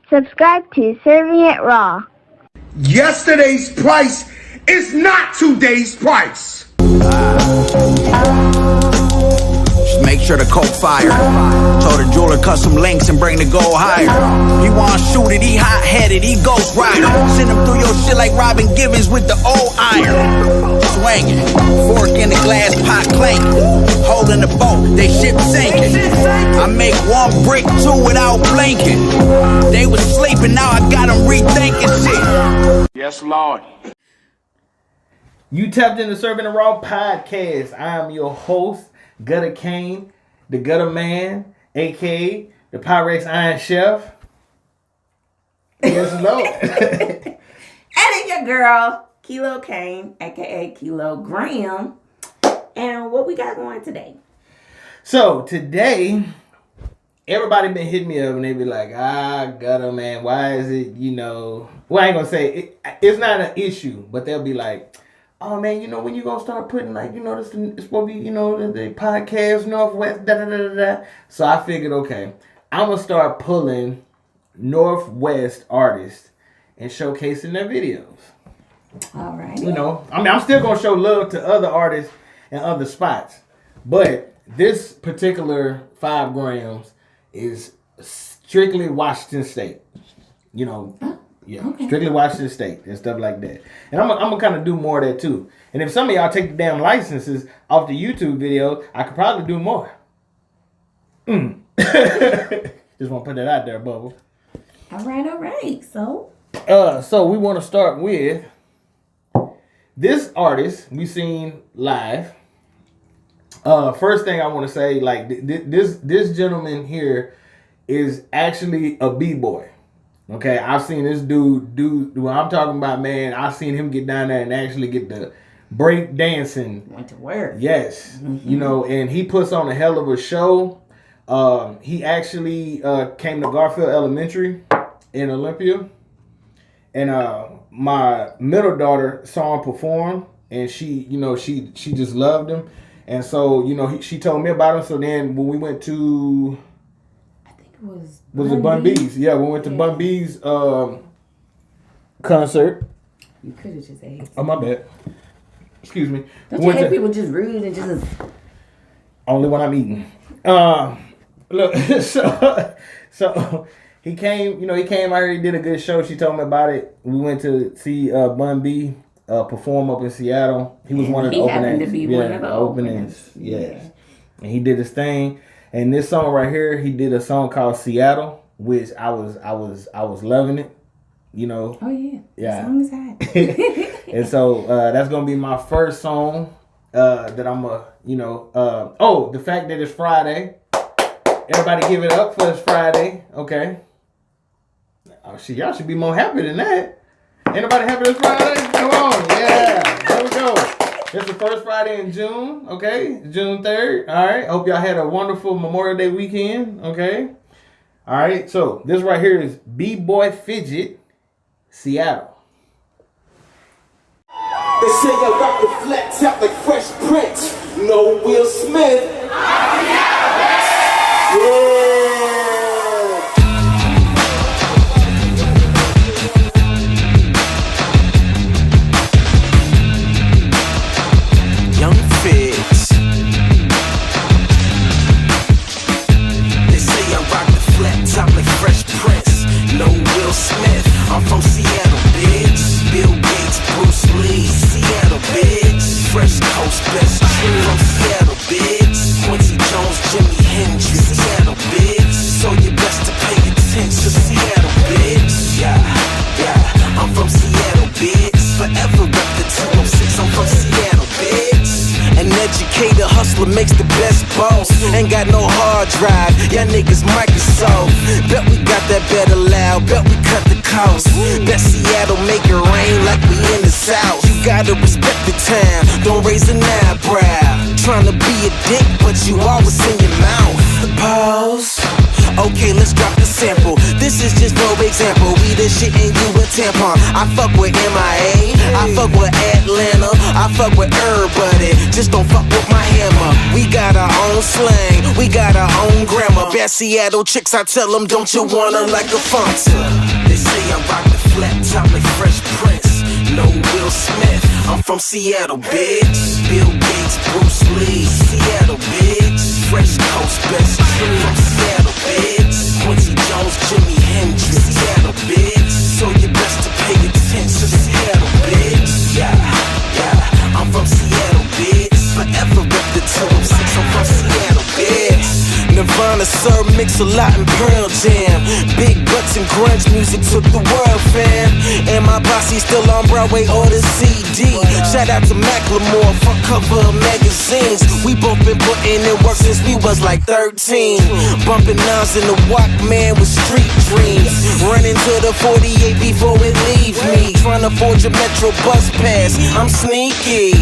Subscribe to CIRV'N IT RAW. Yesterday's price is not today's price. Just make sure the coke fire. Told the jeweler cut some links and bring the gold higher. He wanna shoot it, he hot-headed, he ghost rider. Send him through your shit like Robin Givens with the old iron. Swinging, fork in the glass pot clanking. Holding the boat, they shit sinking. I make one brick, two without blinking. They was sleeping, now I got them rethinking shit. Yes, Lord. You tapped into CIRV'N IT RAW Podcast. I am your host, Gutta Caine, the Gutta Man, a.k.a. the Pyrex Iron Chef. Yes, Lord. And it's your girl, Qui-Lo Caine, a.k.a. Kilogram. And what we got going today? So, today, everybody been hitting me up and they be like, Gutta, man, why is it, well, I ain't going to say, it's not an issue, but they'll be like, oh man, when you gonna start putting this it's supposed to be, the podcast Northwest, da. So I figured, okay, I'm gonna start pulling Northwest artists and showcasing their videos. All right. I'm still gonna show love to other artists and other spots, but this particular 5 grams is strictly Washington State. Yeah, okay. Strictly Washington State and stuff like that. And I'm gonna kind of do more of that too. And if some of y'all take the damn licenses off the YouTube video, I could probably do more. Just want to put that out there, Bubble. All right. So we want to start with this artist we seen live. First thing I want to say, this gentleman here is actually a b-boy. Okay, I've seen this dude, what I'm talking about, man, I've seen him get down there and actually get the break dancing. Went to work. Yes. And he puts on a hell of a show. He actually came to Garfield Elementary in Olympia. And my middle daughter saw him perform, and she just loved him. And so, she told me about him. So then when we went to... Was it Bun B's? Yeah, we went to Bun B's concert. You could have just ate. Oh, my bad. Excuse me. Don't you hate people just rude and just... Only when I'm eating. Look, so he came out here, he did a good show. She told me about it. We went to see Bun B perform up in Seattle. He was one of the openings. He happened to be one of the openings. Yes. Yeah. And he did his thing. And this song right here, he did a song called Seattle, which I was loving it, Oh yeah, yeah. The song is hot. And so that's gonna be my first song that I'm the fact that it's Friday. Everybody give it up for it's Friday, okay? Oh shit, y'all should be more happy than that. Ain't nobody happy it's Friday? Come on, yeah, there we go. It's the first Friday in June, okay? June 3rd, all right? Hope y'all had a wonderful Memorial Day weekend, okay? All right, so this right here is B-Boy Fidget, Seattle. They say I rock the flat top like Fresh Prince, no Will Smith. Yeah. I'm from Seattle, bitch. Bill Gates, Bruce Lee, Seattle, bitch. Fresh Coast, best tree from Seattle, bitch. Quincy Jones, Jimi Hendrix, Seattle, bitch. So you best to pay attention, Seattle, bitch. Yeah, I'm from Seattle, bitch. Forever rep the 206, I'm from Seattle, bitch. An educated hustler makes the best boss. Ain't got no hard drive, y'all niggas Microsoft. Bet we got that better loud, bet we cut the cost. Bet Seattle make it rain like we in the South. You gotta respect the town, don't raise an eyebrow. Tryna be a dick, but you always in your mouth. Pause. Okay, let's drop the sample. This is just no example. We the shit and you a tampon. I fuck with MIA, I fuck with Atlanta, I fuck with everybody. Just don't fuck with my hammer. We got our own slang, we got our own grammar. Bad Seattle chicks, I tell them, don't you wanna like a Fonta? They say I rock the flat top like Fresh Prince. No Will Smith, I'm from Seattle, bitch. Bill Gates, Bruce Lee, Seattle, bitch. Fresh Coast, best tree from Seattle, bitch. Quincy Jones, Jimi Hendrix, Seattle, bitch. So you best to pay attention, Seattle, bitch. Yeah, yeah, I'm from Seattle, bitch. Forever rep the 206, I'm from Seattle, bitch. Nirvana, Sir Mix-a-Lot and Pearl Jam. Big butts and grunge music took the world, fam. And my posse still on Broadway or the CD. Shout out to Macklemore, front cover of magazines. We both been putting in work since we was like 13. Bumping nines in the Walkman with street dreams. Running to the 48 before it leave me. Trying to forge a Metro bus pass, I'm sneaky.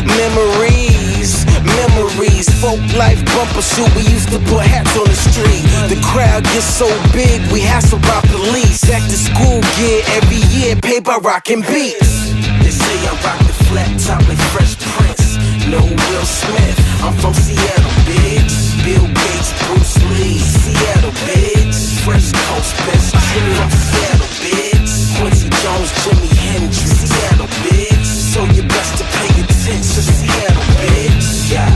Memories, memories. Folk life bumper shoot, we used to put hats on the street. The crowd gets so big, we hassle by police. Back to school gear every year, paid by rockin' beats. They say I rock the flat top like Fresh Prince. No Will Smith, I'm from Seattle, bitch. Bill Gates, Bruce Lee, Seattle, bitch. Fresh Coast, best tree from Seattle, bitch. Quincy Jones, Jimi Hendrix, Seattle, bitch. So you best to pay attention, Seattle, bitch. Yeah,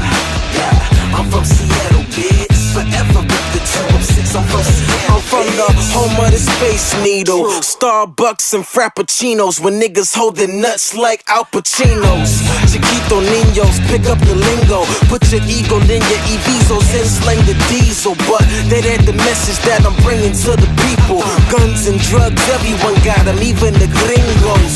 yeah, I'm from Seattle, bitch. Forever rip the 206, I'm from Seattle. I'm from the home of the Space Needle. Starbucks and Frappuccinos when niggas holding nuts like Al Pacino's. Chiquito Niños, pick up the lingo. Put your ego in your Evisos and slang the diesel. But that ain't the message that I'm bringing to the people. Guns and drugs, everyone got them, even the gringos.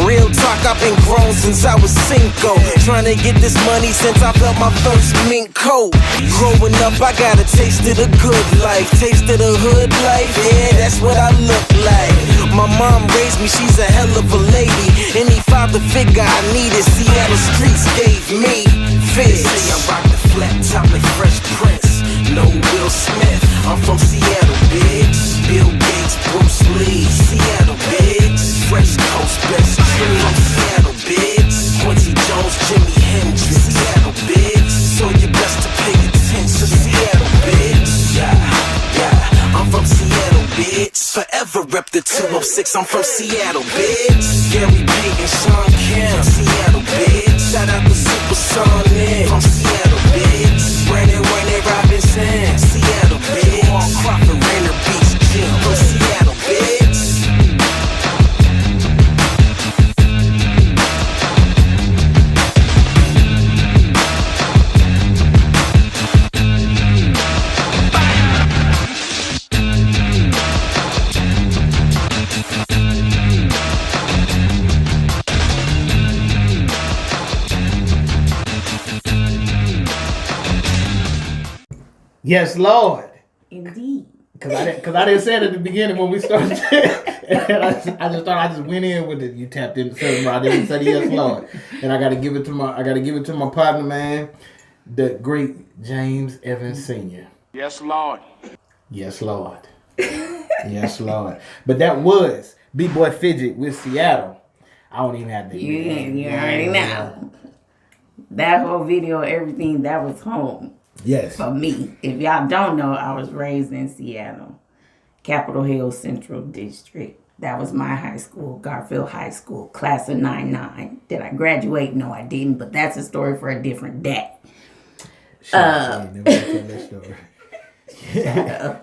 Real talk, I've been grown since I was cinco. Trying to get this money since I felt my first mink coat. Growing up, I got a taste of the good life. Taste of the hood life, yeah, that's what I look like. My mom raised me, she's a hell of a lady. Any father figure I needed, Seattle streets gave me. Fizz. They say I rock the flat top like Fresh Prince. No Will Smith, I'm from Seattle, bitch. Bill Gates, Bruce Lee, Seattle, bitch. Fresh Coast, best tree from Seattle, bitch. Quincy Jones, Jimi Hendrix, Seattle, bitch. So you best to pay attention, Seattle, bitch. Yeah, yeah, I'm from Seattle, bitch. Forever rep the 206, I'm from Seattle, bitch. Gary Payton, Sean Kemp, Seattle, bitch. Shout out to Super Sonic, from Seattle, bitch. Brandon Wayne Robinson, Seattle, bitch. Jamal Crawford, Rainer Beach, Jim, from Seattle, bitch. Yes, Lord. Indeed. Cause I didn't say it at the beginning when we started. And I just thought I just went in with it. You tapped in CIRV'N. I didn't say yes, Lord. And I gotta give it to my partner, man, the great James Evans Sr. Yes, Lord. Yes, Lord. Yes, Lord. But that was B-Boy Fidget with Seattle. I don't even have to. You already know. That whole video, everything, that was home. Yes. For me. If y'all don't know, I was raised in Seattle. Capitol Hill Central District. That was my high school, Garfield High School, class of 99. Did I graduate? No, I didn't, but that's a story for a different day. Never tell that story.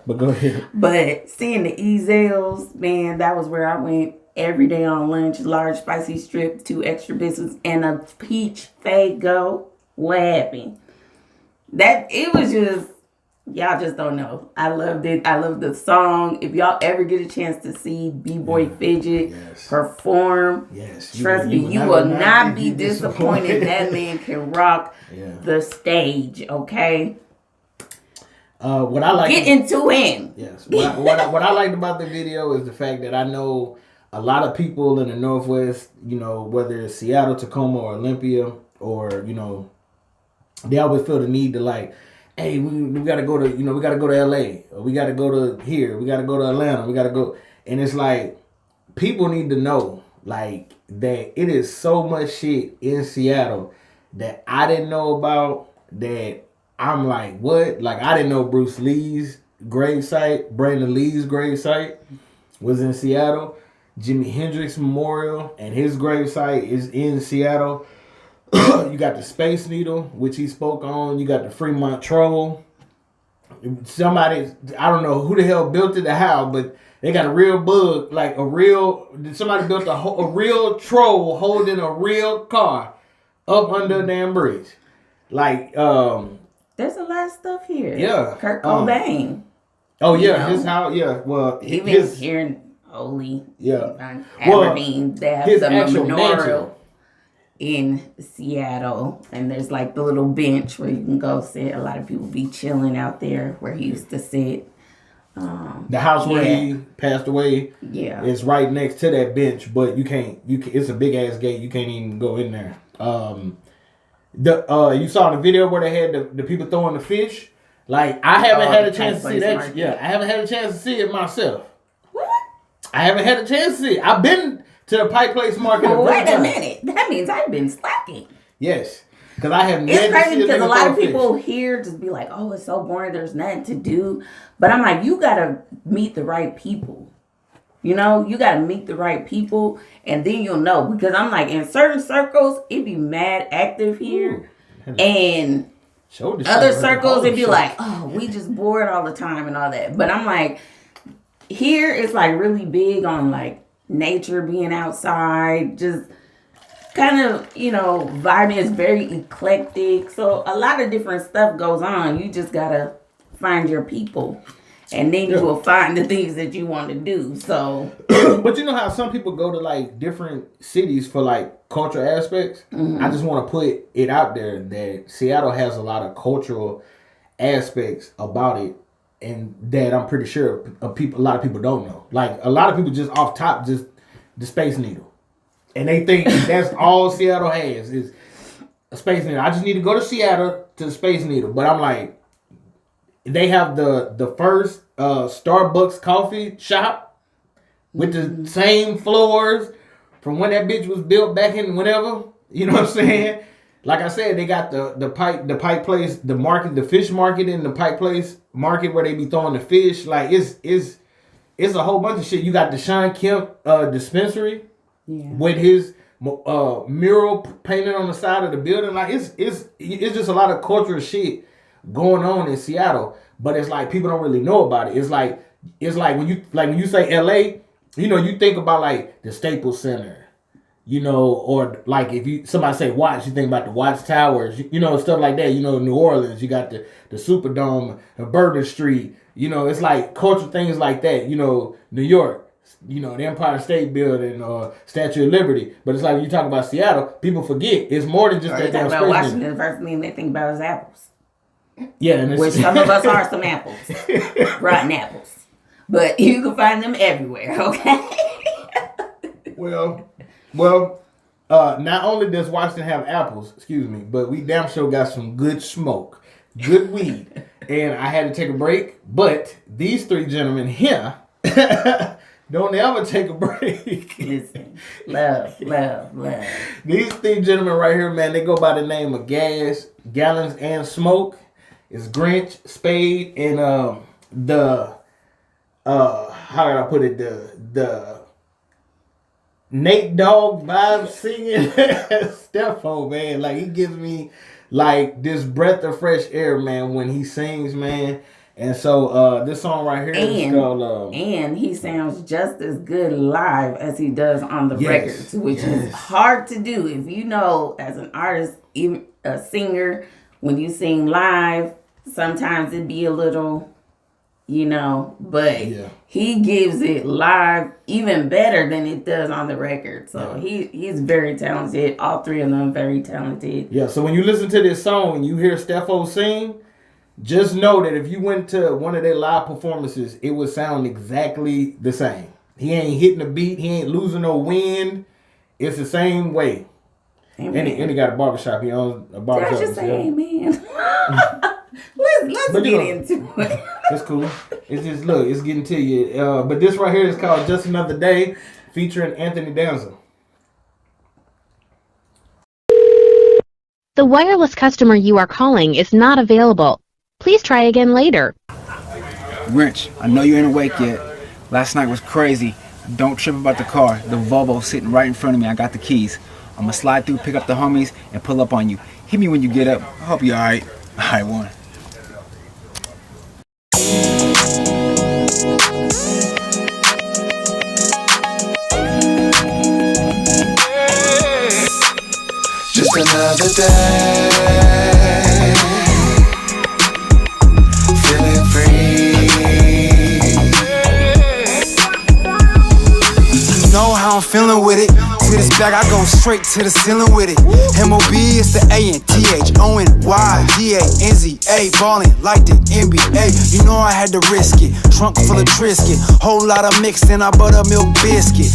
But go ahead. But seeing the Ezels, man, that was where I went every day on lunch. Large spicy strip, 2 extra biscuits, and a peach Faygo. What happened? That it was just, y'all just don't know. I loved it. I love the song. If y'all ever get a chance to see B-Boy Fidget perform, trust me, you will not be disappointed. That man can rock the stage, okay? What I like, get into him. Yes. What I liked about the video is the fact that I know a lot of people in the Northwest, you know, whether it's Seattle, Tacoma, or Olympia, or, you know, they always feel the need to like hey, we gotta go to, we gotta go to LA, or we gotta go to here, we gotta go to Atlanta, we gotta go. And it's like, people need to know, like, that it is so much shit in Seattle that I didn't know about, that I'm like, what? Like, I didn't know Bruce Lee's gravesite, Brandon Lee's gravesite was in Seattle. Jimi Hendrix Memorial and his gravesite is in Seattle. You got the Space Needle, which he spoke on. You got the Fremont Troll. Somebody, I don't know who the hell built it or how, but they got a real bug, like somebody built a real troll holding a real car up under a damn bridge. Like, there's a lot of stuff here. Yeah. Kurt Cobain. Oh, yeah, his house, yeah. Well, even here in Ole, yeah. Aberdeen, they have his the actual memorial in Seattle, and there's like the little bench where you can go sit. A lot of people be chilling out there where he used to sit. The house where he passed away is right next to that bench, but you can't. It's a big ass gate. You can't even go in there. You saw the video where they had the people throwing the fish. Like, I haven't had a chance to see that. Market. Yeah, I haven't had a chance to see it myself. What? I haven't had a chance to see it. I've been to the Pike Place Market. Well, wait a minute. That means I've been slacking. Yes. Because I have It's crazy because a lot of people here just be like, oh, it's so boring. There's nothing to do. But I'm like, you got to meet the right people. You know, you got to meet the right people. And then you'll know. Because I'm like, in certain circles, it be mad active here. Ooh. And other circles, it'd be like, oh, we just bored all the time and all that. But I'm like, here it's like really big on like nature, being outside, just kind of, vibing. Is very eclectic. So a lot of different stuff goes on. You just gotta find your people. And then you will find the things that you want to do. So, but you know how some people go to like different cities for like cultural aspects? Mm-hmm. I just want to put it out there that Seattle has a lot of cultural aspects about it, and that I'm pretty sure a lot of people don't know. Like, a lot of people just off top, just the Space Needle. And they think that's all Seattle has is a Space Needle. I just need to go to Seattle to the Space Needle. But I'm like, they have the first Starbucks coffee shop with the same floors from when that bitch was built back in whenever. You know what I'm saying? Like I said, they got the Pike Place, the market, the fish market in the Pike Place market where they be throwing the fish. Like, it's a whole bunch of shit. You got the Sean Kemp dispensary with his mural painted on the side of the building. Like, it's just a lot of cultural shit going on in Seattle, but it's like people don't really know about it. It's like when you say LA, you think about like the Staples Center, or like if somebody say Watts, you think about the Watts Towers, stuff like that. New Orleans, you got the Superdome, Bourbon Street. It's like cultural things like that. New York, the Empire State Building or Statue of Liberty. But it's like when you talk about Seattle, people forget it's more than just that damn about Washington. The first thing they think about is apples. Yeah, and which some of us are some apples, rotten apples, but you can find them everywhere. Okay. Well, not only does Washington have apples, but we damn sure got some good smoke, good weed, and I had to take a break. But these three gentlemen here don't ever take a break. Listen, love. These three gentlemen right here, man, they go by the name of G.A.S, Gallons and Smoke. It's Grynch, Spade, and how did I put it? The Nate Dogg vibe singing Stefo, man. Like, he gives me like this breath of fresh air, man, when he sings, man. And so this song right here is called and he sounds just as good live as he does on the records, which is hard to do. If as an artist, even a singer, when you sing live, sometimes it'd be a little, but he gives it live even better than it does on the record. So he's very talented. All three of them very talented. Yeah, so when you listen to this song and you hear Stefo sing, just know that if you went to one of their live performances, it would sound exactly the same. He ain't hitting the beat. He ain't losing no wind. It's the same way. Amen. And he got a barbershop. He owns a barbershop. Did I just say amen? let's But get into it. It's cool. It's just, look, it's getting to you. But this right here is called Just Another Day, featuring Anthony Danza. The wireless customer you are calling is not available. Please try again later. Grynch, I know you ain't awake yet. Last night was crazy. Don't trip about the car. The Volvo's sitting right in front of me. I got the keys. I'm gonna slide through, pick up the homies, and pull up on you. Hit me when you get up. I hope you're alright. Alright, one. Just another day, feeling free. You know how I'm feeling with it. To this bag, I go straight to the ceiling with it. MOB is the ANTHONYGANZA, ballin' like the NBA. You know I had to risk it. Trunk full of Trisket, whole lot of mixed in our buttermilk biscuit.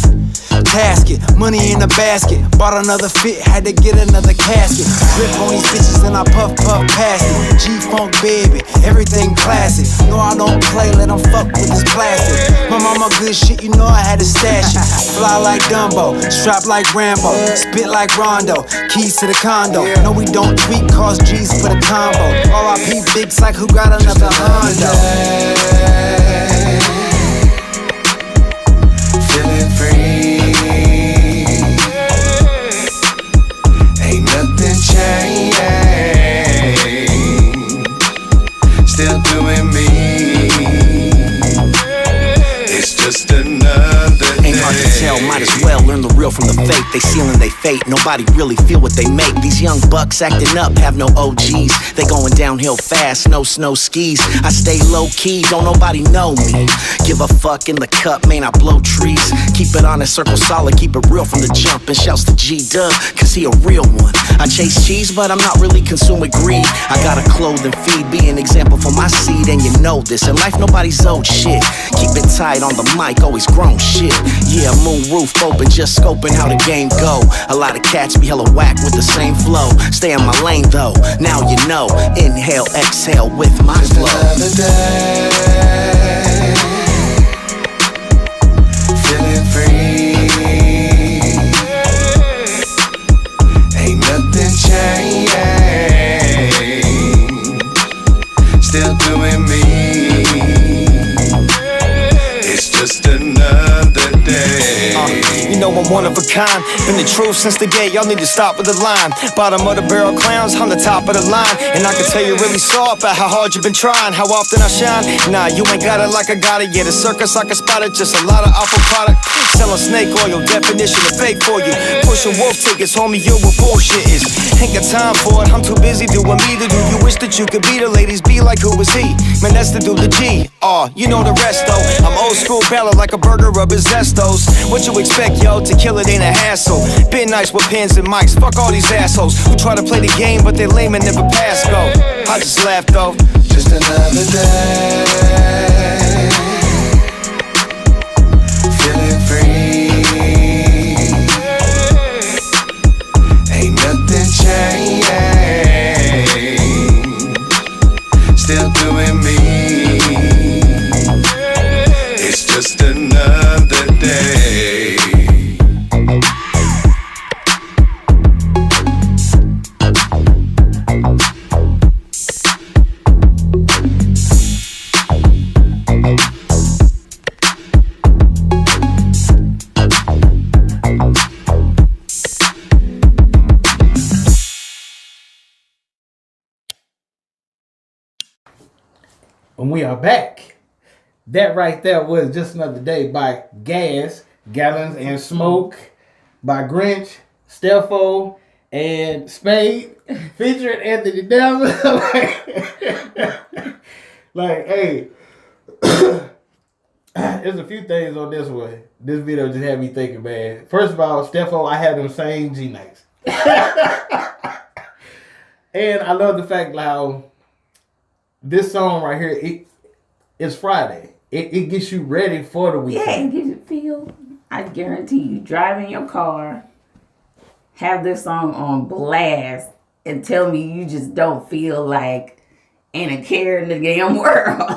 Casket, money in the basket. Bought another fit, had to get another casket. Grip on these bitches and I puff past it. G-Funk baby, everything classic. No, I don't play, let them fuck with this plastic. My mama good shit, you know I had to stash it. Fly like Dumbo, strap like Rambo, spit like Rondo. Keys to the condo. No, we don't tweak, cause G's for the combo. R.I.P. Big Psych, who got another Hondo. Feeling free. Ain't nothing changed. Still doing me. It's just another day. Ain't hard to tell, might as well learn the real from the fake. They sealing they fate, nobody really feel what they make. These young bucks acting up, have no OGs. They going downhill fast, no snow skis. I stay low key, don't nobody know me. Give a fuck in the cup, man, I blow trees. Keep it honest, circle solid, keep it real from the jump. And shouts to G-Dub, cause he a real one. I chase cheese, but I'm not really consumed with greed. I gotta clothe and feed, be an example for my seed. And you know this, in life nobody's owed shit. Keep it tight on the mic, always grown shit. Yeah, moon roof open, just scoping how the game go. A lot of cats be hella whack with the same flow. Stay in my lane though, now you know. Inhale, exhale with my flow. Another day, feeling free. Ain't nothing changed. Still doing me. It's just another day. You know I'm one of a kind. Been the truth since the gate. Y'all need to stop with the line. Bottom of the barrel clowns, I'm the top of the line. And I can tell you really saw about how hard you've been trying. How often I shine? Nah, you ain't got it like I got it. Yeah, the circus I can spot it. Just a lot of awful product. Selling snake oil, definition of fake for you. Pushing wolf tickets, homie, you what bullshit is. Ain't got time for it, I'm too busy doing me to do. You wish that you could be the ladies, be like who was he? Man, that's the dude, the G. You know the rest though. I'm old school ballad like a burger of Zestos. What you expect, yo? To kill it ain't a hassle. Been nice with pens and mics. Fuck all these assholes who try to play the game, but they lame and never pass go. I just laugh though. Just another day, feeling free. Ain't nothing changed. Still doing me. It's just another day. And we are back. That right there was Just Another Day by G.A.S, Gallons and Smoke, by Grynch, Stefo, and Spades, featuring Anthony Danza. Like, hey, there's a few things on this one. This video just had me thinking, man. First of all, Stefo, I had them same G-Nights. And I love the fact how this song right here, it's Friday. It gets you ready for the weekend. Yeah, it gives you feel. I guarantee you, driving your car, have this song on blast, and tell me you just don't feel like ain't a care in the damn world.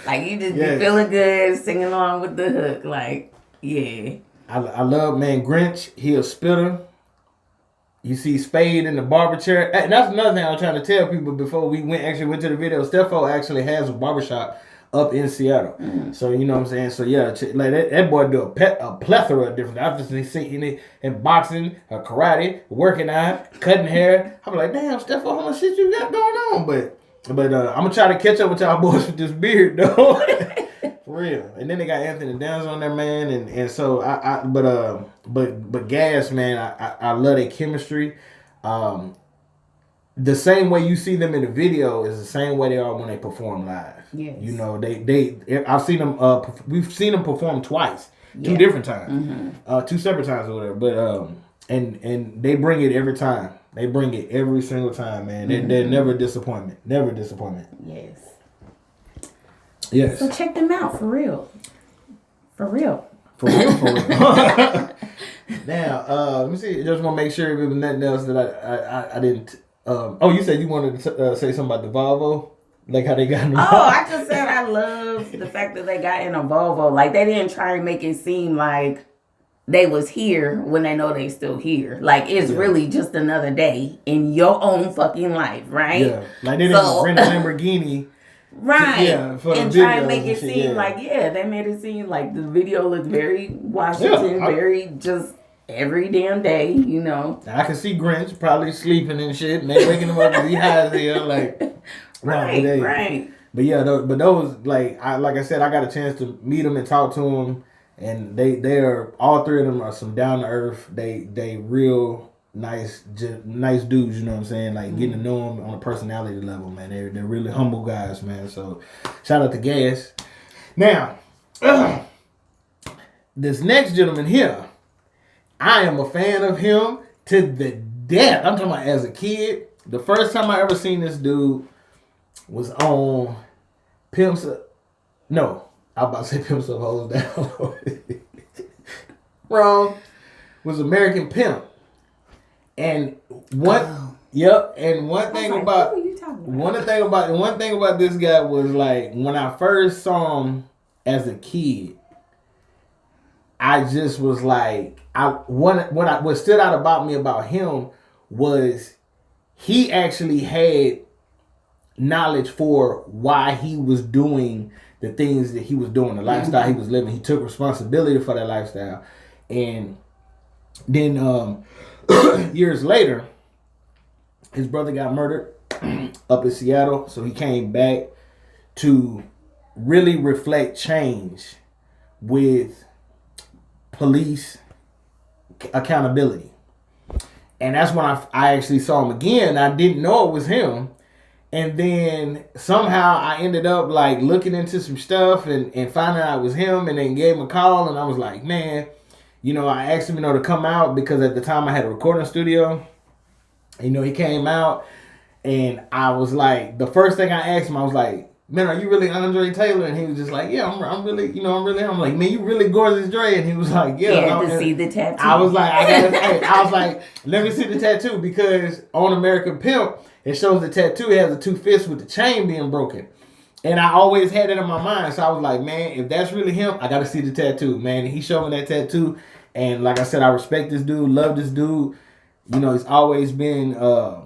Like, you just be feeling good, singing along with the hook. Like, yeah. I love, man, Grynch. He a spitter. You see Spade in the barber chair. And that's another thing I was trying to tell people before we went to the video. Stefo actually has a barbershop up in Seattle. So, you know what I'm saying? So, yeah, like that boy do a plethora of different. I've just seen it in boxing, karate, working out, cutting hair. I'm like, damn, Stefo, how much shit you got going on? But I'm going to try to catch up with y'all boys with this beard, though. For real. And then they got Anthony Downs on there, man. And so, but G.A.S, man, I love their chemistry. The same way you see them in the video is the same way they are when they perform live. Yes. You know, I've seen them. We've seen them perform twice, 2 different times, 2 separate times or whatever. But and they bring it every time. They bring it every single time, man. They're never a disappointment. Never a disappointment. Yes. Yes. So check them out for real. For real. For real. Now, let me see. Just want to make sure if there was nothing else that I didn't. You said you wanted to say something about the Volvo, like how they got in the Volvo. I just said I love the fact that they got in a Volvo. Like, they didn't try and make it seem like they was here when they know they still here. Like, it's really just another day in your own fucking life, right? Yeah, like they didn't rent a Lamborghini. Right. Yeah, for and try and make it seem like, they made it seem like the video looked very Washington, very just every damn day, you know. I can see Grynch probably sleeping and shit, and they waking him up and he high as hell, like, right. But yeah, those like I said, I got a chance to meet them and talk to them, and they are, all 3 of them are some down to earth. They real nice dudes, you know what I'm saying? Like, getting to know them on a personality level, man. They're really humble guys, man. So shout out to G.A.S. Now, this next gentleman here, I am a fan of him to the death. I'm talking about as a kid. The first time I ever seen this dude was on Pimps Up. No, I was about to say Pimps Up, Hoes Down. Wrong. Was American Pimp. And one thing about this guy was, like, when I first saw him as a kid, I just was like, what stood out about me about him was he actually had knowledge for why he was doing the things that he was doing, the lifestyle he was living. He took responsibility for that lifestyle. And then years later, his brother got murdered up in Seattle. So he came back to really reflect change with police accountability. And that's when I actually saw him again. I didn't know it was him. And then somehow I ended up, like, looking into some stuff and finding out it was him, and then gave him a call. And I was like, man, you know, I asked him, you know, to come out because at the time I had a recording studio. You know, he came out, and I was like, the first thing I asked him, I was like, man, are you really Andre Taylor? And he was just like, yeah, I'm really, you know, I'm like, man, you really gorgeous Dre? And he was like, yeah. You had to see the tattoo. I was like, let me see the tattoo, because on American Pimp, it shows the tattoo. It has the 2 fists with the chain being broken. And I always had it in my mind. So I was like, man, if that's really him, I got to see the tattoo, man. And he showed me that tattoo. And like I said, I respect this dude, love this dude. You know, he's always been a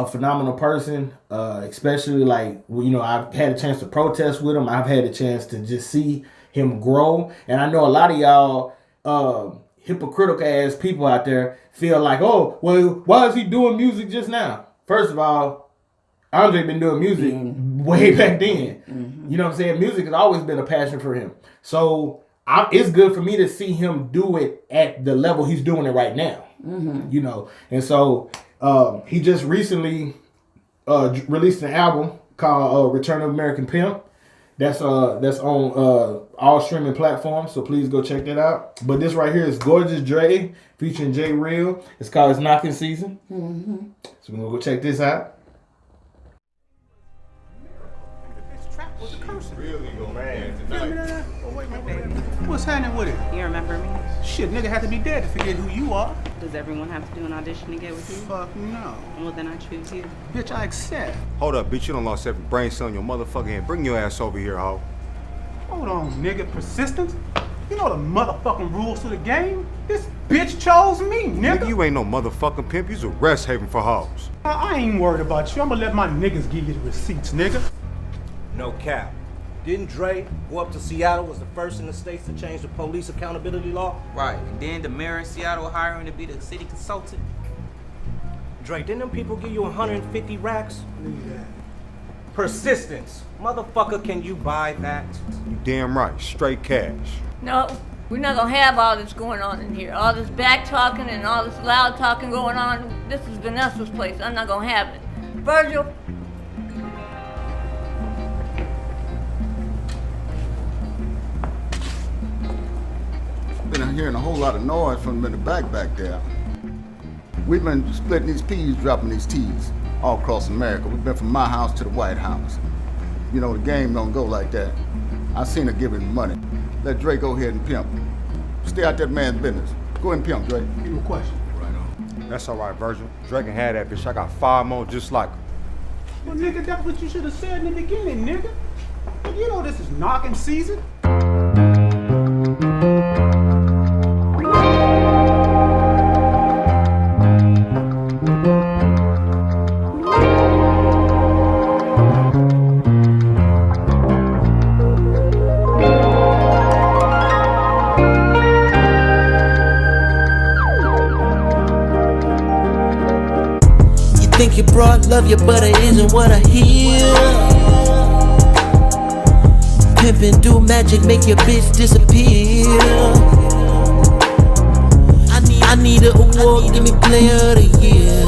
phenomenal person, especially, like, you know, I've had a chance to protest with him. I've had a chance to just see him grow. And I know a lot of y'all hypocritical ass people out there feel like, oh, well, why is he doing music just now? First of all, Andre been doing music way back then. You know what I'm saying? Music has always been a passion for him. So it's good for me to see him do it at the level he's doing it right now. You know, and so he just recently released an album called Return of American Pimp. That's on all streaming platforms, so please go check that out. But this right here is Gorgeous Dre featuring J Real. It's called It's Knocking Season. So we're gonna go check this out. What's What's happening with it? You remember me? Shit, nigga had to be dead to forget who you are. Does everyone have to do an audition to get with you? Fuck no. Well, then I choose you. Bitch, I accept. Hold up, bitch. You done lost every brain cell in your motherfucking head. Bring your ass over here, ho. Hold on, nigga. Persistence? You know the motherfucking rules to the game? This bitch chose me, nigga. You ain't no motherfucking pimp. You's a rest haven for hoes. I ain't worried about you. I'ma let my niggas give you the receipts, nigga. No cap. Didn't Dre go up to Seattle, was the first in the States to change the police accountability law? Right, and then the mayor in Seattle hired him to be the city consultant. Dre, didn't them people give you 150 racks? Leave that. Persistence. Motherfucker, can you buy that? You damn right. Straight cash. No, we're not gonna have all this going on in here. All this back talking and all this loud talking going on. This is Vanessa's place. I'm not gonna have it. Virgil. Been hearing a whole lot of noise from them in the back there. We've been splitting these P's, dropping these T's all across America. We've been from my house to the White House. You know, the game don't go like that. I seen her give him money. Let Dre go ahead and pimp. Stay out that man's business. Go ahead and pimp, Dre. Give him a question. Right on. That's all right, Virgil. Dre can have that bitch. I got 5 more just like her. Well, nigga, that's what you should have said in the beginning, nigga. You know this is knocking season. Think you brought love you, but it isn't what I hear. Pimpin' do magic, make your bitch disappear. I need an award, give me player of the year.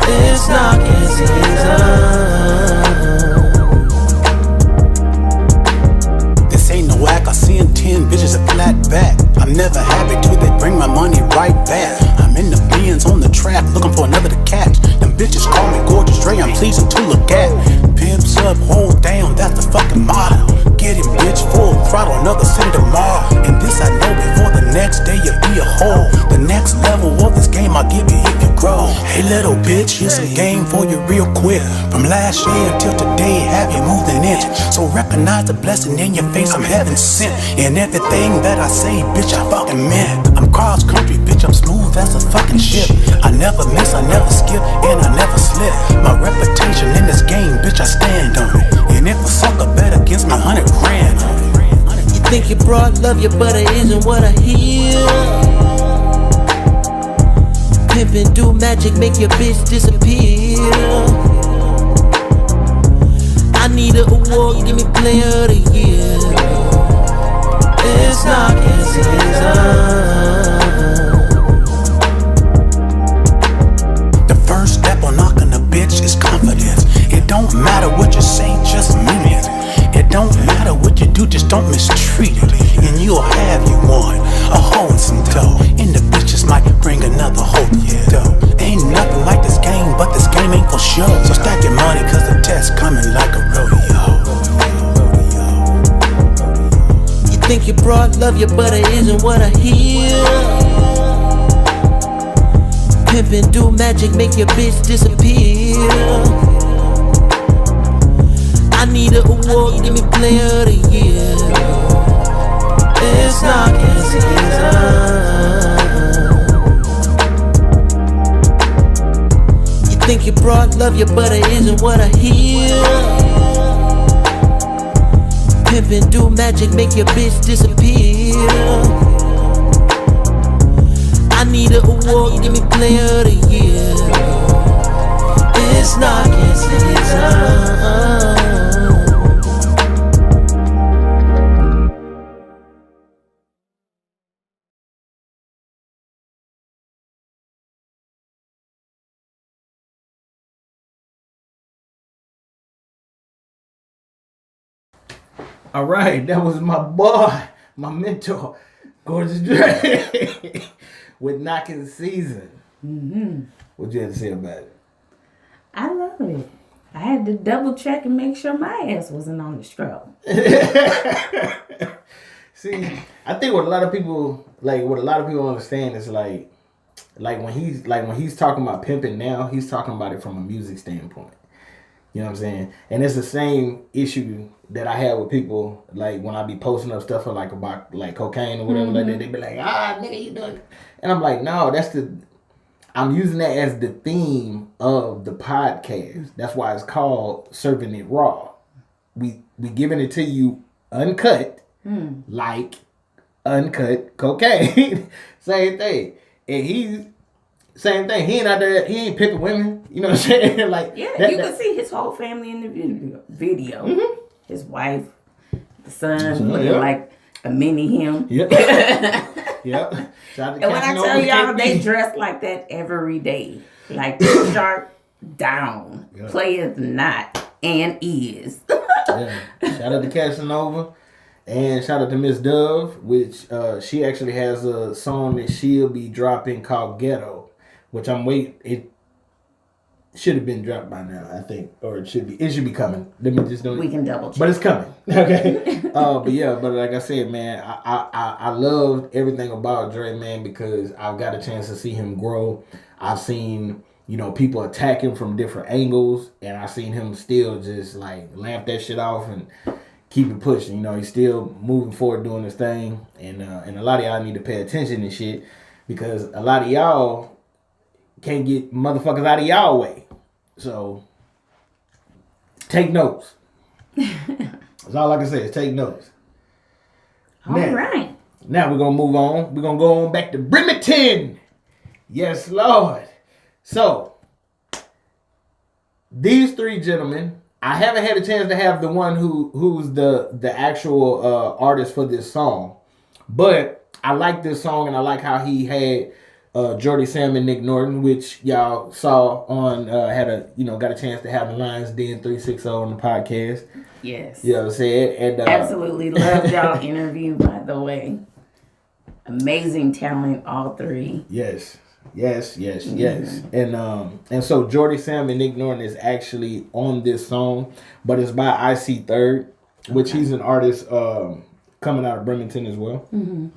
It's knocking season. This ain't no act, I seen 10 bitches a flat back. I'm never happy till they bring my money right back. I'm in the bins on the track, looking for another to catch. Them bitches call me gorgeous Dre, I'm pleasing to look at. Pimps up, hold down, that's the fucking motto. Get him, bitch, full throttle, another city tomorrow. And this I know before the next day you'll be a hoe. The next level of this game I'll give you if you grow. Hey little bitch, here's some game for you real quick. From last year until today, have you moved an inch? So recognize the blessing in your face, I'm heaven sent. And everything that I say, bitch, I fucking meant. I'm cross country, bitch, I'm smooth as a fucking ship. I never miss, I never skip, and I never slip. My reputation in this game, bitch, I stand on it. And if a sucker bet against me, 100 grand on it. You think you brought love you, but it isn't what I hear. Pimpin' do magic, make your bitch disappear. I need an award, give me player of the year. It's knocking season. The first step on knocking a bitch is confidence. It don't matter what you say, just mean it. It don't matter what you do, just don't mistreat it. And you'll have you one, a hoe and some dough. And the bitches might bring another hoe to your dough. Ain't nothing like this game, but this game ain't for sure. So stack your money, cause the test coming like a rodeo. You think you brought love you, but it isn't what I hear. Pimpin' do magic, make your bitch disappear. I need an award, give me player of the year. It's knocking season. You think you brought love you, but it isn't what I hear. Pimpin' do magic, make your bitch disappear. I need an award, give me player of the year. It's knocking season. All right, that was my boy, my mentor, Gorgeous Dre, with Knocking Season. Mm-hmm. What you have to say about it? I love it. I had to double check and make sure my ass wasn't on the stroke. See, I think what a lot of people understand is like when he's talking about pimping now, he's talking about it from a music standpoint. You know what I'm saying? And it's the same issue that I have with people, like when I be posting up stuff about cocaine or whatever like that. They be like, nigga, you doing it? And I'm like, no, I'm using that as the theme of the podcast. That's why it's called CIRV'N IT RAW. We giving it to you uncut, like uncut cocaine. Same thing. And same thing. He ain't out there. He ain't pimping women. You know what I'm saying? Like, you can see his whole family in the video. Mm-hmm. His wife, the son, looking like a mini him. Yep. Yep. And when I tell y'all, they dress like that every day. Like sharp down, players not and is. Yeah. Shout out to Casanova. And shout out to Miss Dove, which she actually has a song that she'll be dropping called Ghetto. Which I'm waiting. It should have been dropped by now, I think, or it should be coming. Let me just we can double check. But it's coming, okay. But like I said, man, I loved everything about Dre, man, because I've got a chance to see him grow. I've seen people attack him from different angles, and I've seen him still just like laugh that shit off and keep it pushing. He's still moving forward doing his thing, and a lot of y'all need to pay attention and shit because a lot of y'all can't get motherfuckers out of y'all way. So, take notes. That's all I can say is take notes. All right. Now we're going to move on. We're going to go on back to Bremerton. Yes, Lord. So, these three gentlemen, I haven't had a chance to have the one who's the actual artist for this song. But I like this song and I like how he had Jordy Sam and Nick Norton, which y'all saw on got a chance to have the Lions Den 360 on the podcast. Yes. You know what I'm saying? And absolutely loved y'all interview, by the way. Amazing talent, all three. Yes. And so Jordy Sam and Nick Norton is actually on this song, but it's by IC3rd, which he's an artist coming out of Bremerton as well. Mm-hmm.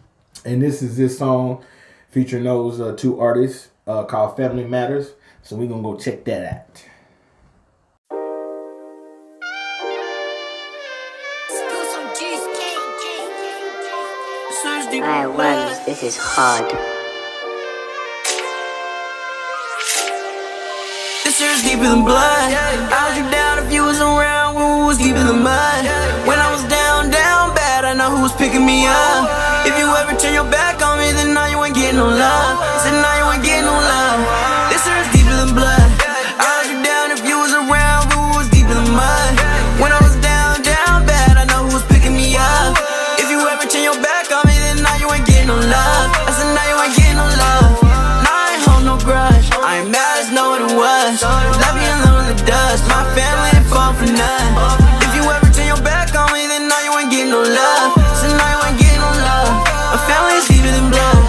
And this song featuring those two artists called Family Matters. So we're going to go check that out. I runs, this is hard. This year's deeper than blood. I'll drip down if you was around when we was deep in the mud. When I was down bad, I know who was picking me up. If you ever turn your back on me, then now you ain't getting no love. Said now you ain't getting no love. This year's deeper than blood. I'll drip down if you was around when we was deep in the mud. When I was down bad, I know who was picking me up. If you ever turn your back on me, then now you ain't getting no love. I said now you ain't getting no love. Now I ain't hold no grudge. I ain't mad as know what it was. Left me alone in the dust. My family ain't fall for none. If you ever turn your back on me, then now you ain't getting no love. So now you ain't getting no love. My family is deeper than blood.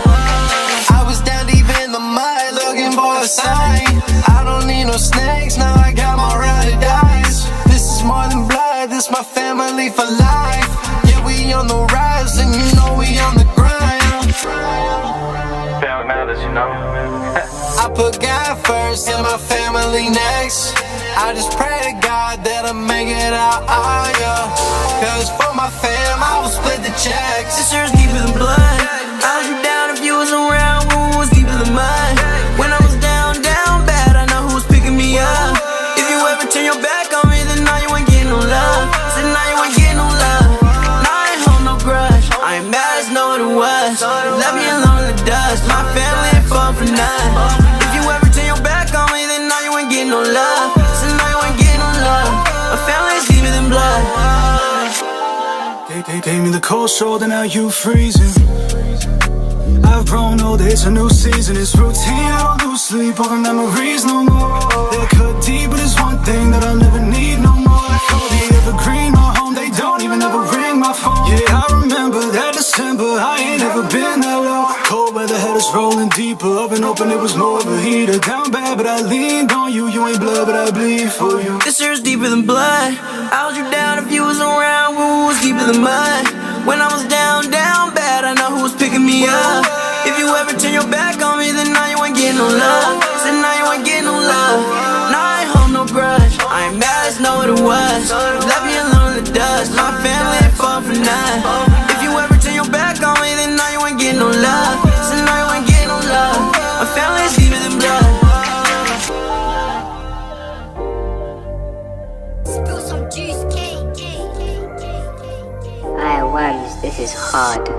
I was down deep in the mud looking for a sign. I don't need no snakes, now I got my ride or dies. This is more than blood, this my family for life. Yeah, we on the rise and you know we on the grind. Family matters, you know. I put God first and my family next. I just pray to God that I make it out, Cause for my fam, I will split the checks. This year's deeper than blood. I'll drip down if you was around when we was deep in the mud. When I was down bad, I know who was picking me up. If you ever turn your back on me, then now you ain't getting no love. Said now you ain't getting no love. Now I ain't hold no grudge. I ain't mad as know what it was. Left me alone in the dust. My family ain't fall for none. If you ever turn your back on me, then now you ain't getting no love. So now you ain't getting no love. My family is deeper than blood. They gave me the cold shoulder, now you freezing. I've grown old, it's a new season. It's routine, I don't lose sleep over memories no more. They're cut deep, but it's one thing that I'll never need no more. The evergreen, my home, they don't even ever ring my phone. Yeah, I remember that December, I ain't ever been that low. Cold weather had us rolling deeper, oven open, it was more of a heater. Down bad, but I leaned on you. You ain't blood, but I bleed for you. This year's deeper than blood. I'll drip down if you was around when we was deep in the mud. When I was down no love. Said now you ain't getting no love. Now I ain't hold no grudge. I ain't mad, it's know what it was. Left me alone in the dust. My family ain't far from none. If you ever turn your back on me, then now you ain't getting no love. Said now you ain't getting no love. My family is deeper than blood. Awall, this is hard.